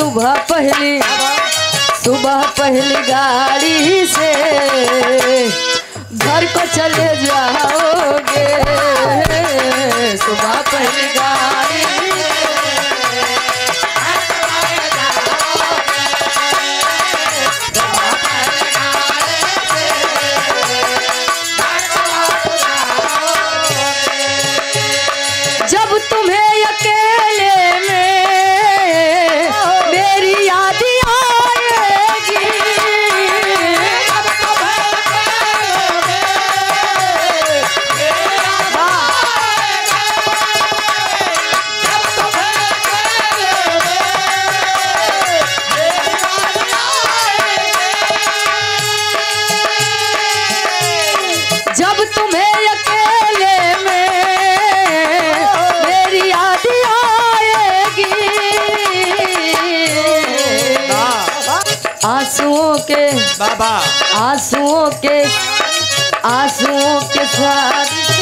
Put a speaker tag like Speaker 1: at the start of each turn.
Speaker 1: सुबह पहली गाड़ी से घर को चले जाओगे। सुबह पहली गाड़ी जब तुम्हें अकेले में मेरी याद आएगी। जब तुम्हें अकेले में मेरी याद आएगी। आंसुओं के साथ